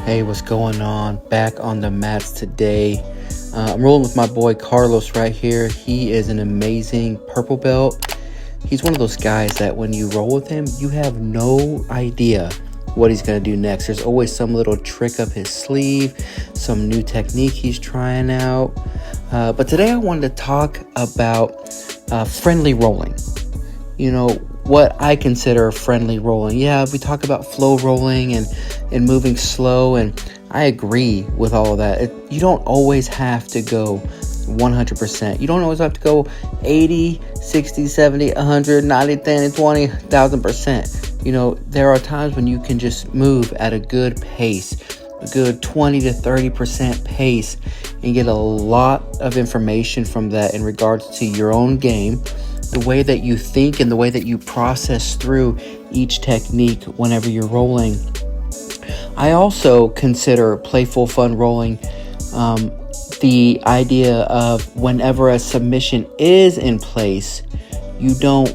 Hey, what's going on? Back on the mats today. I'm rolling with my boy Carlos right here. He is an amazing purple belt. He's one of those guys that when you roll with him, you have no idea what he's going to do next. There's always some little trick up his sleeve, some new technique he's trying out. But today I wanted to talk about friendly rolling. You know, what I consider friendly rolling. Yeah, we talk about flow rolling and moving slow, and I agree with all of that. You don't always have to go 100%. You don't always have to go 80, 60, 70, 100, 90, 10, 20, 1,000%. You know, there are times when you can just move at a good pace, a good 20 to 30% pace, and get a lot of information from that in regards to your own game, the way that you think and the way that you process through each technique whenever you're rolling. I also consider playful fun rolling the idea of whenever a submission is in place, you don't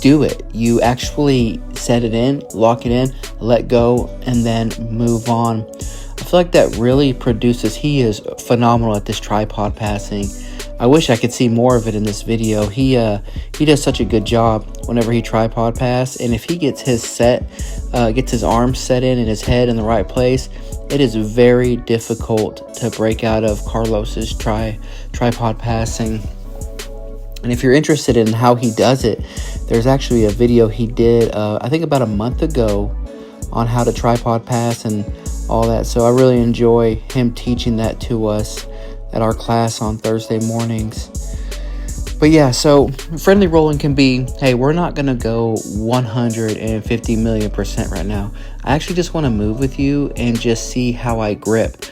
do it. You actually set it in, lock it in, let go, and then move on. I feel like that really produces. He is phenomenal at this tripod passing. I wish I could see more of it in this video. He does such a good job whenever he tripod pass, and if he gets his arms set in and his head in the right place, it is very difficult to break out of Carlos's tripod passing. And if you're interested in how he does it, there's actually a video he did I think about a month ago on how to tripod pass and all that. So I really enjoy him teaching that to us at our class on Thursday mornings. But yeah, so friendly rolling can be, hey, we're not gonna go 150 million% right now. I actually just want to move with you and just see how I grip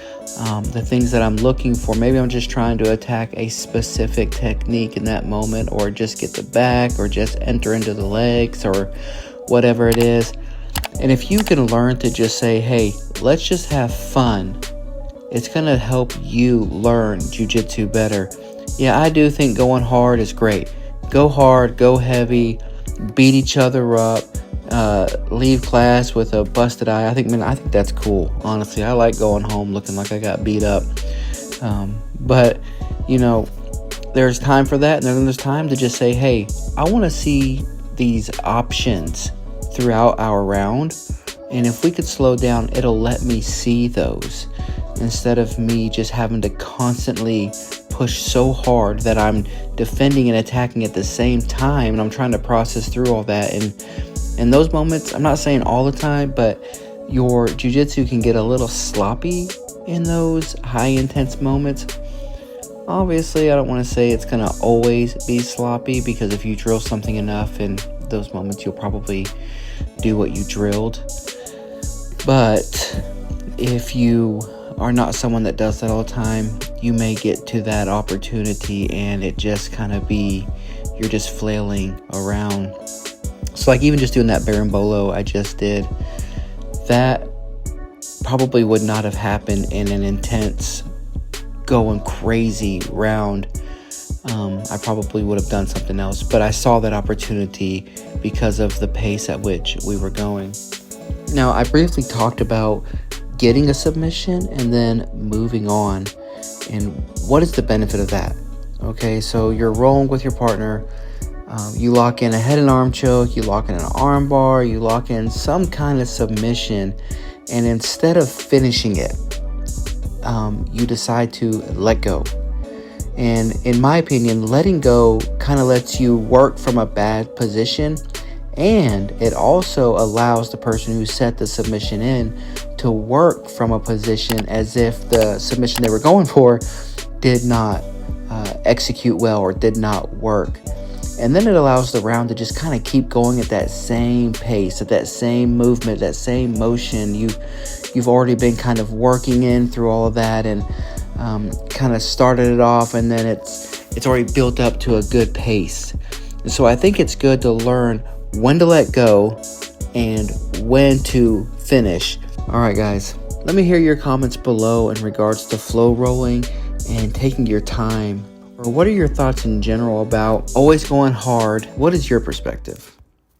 the things that I'm looking for. Maybe I'm just trying to attack a specific technique in that moment, or just get the back, or just enter into the legs, or whatever it is. And if you can learn to just say, hey, let's just have fun, it's going to help you learn jiu-jitsu better. Yeah, I do think going hard is great. Go hard, go heavy, beat each other up, leave class with a busted eye. I think that's cool, honestly. I like going home looking like I got beat up. But, you know, there's time for that, and then there's time to just say, hey, I want to see these options throughout our round, and if we could slow down, it'll let me see those, instead of me just having to constantly push so hard that I'm defending and attacking at the same time, and I'm trying to process through all that. And in those moments, I'm not saying all the time, but your jiu-jitsu can get a little sloppy in those high intense moments. Obviously, I don't want to say it's going to always be sloppy, because if you drill something enough in those moments, you'll probably do what you drilled. But if you are not someone that does that all the time, you may get to that opportunity and it just kind of be, you're just flailing around. So like even just doing that berimbolo I just did, that probably would not have happened in an intense, going crazy round. I probably would have done something else, but I saw that opportunity because of the pace at which we were going. Now, I briefly talked about getting a submission and then moving on, and what is the benefit of that? Okay, so you're rolling with your partner, you lock in a head and arm choke, you lock in an arm bar, you lock in some kind of submission, and instead of finishing it, you decide to let go. And in my opinion, letting go kind of lets you work from a bad position, and it also allows the person who set the submission in to work from a position as if the submission they were going for did not execute well or did not work. And then it allows the round to just kind of keep going at that same pace, at that same movement, that same motion. You've already been kind of working in through all of that, and kind of started it off, and then it's already built up to a good pace. And so I think it's good to learn when to let go and when to finish. All right, guys, let me hear your comments below in regards to flow rolling and taking your time. Or what are your thoughts in general about always going hard? What is your perspective?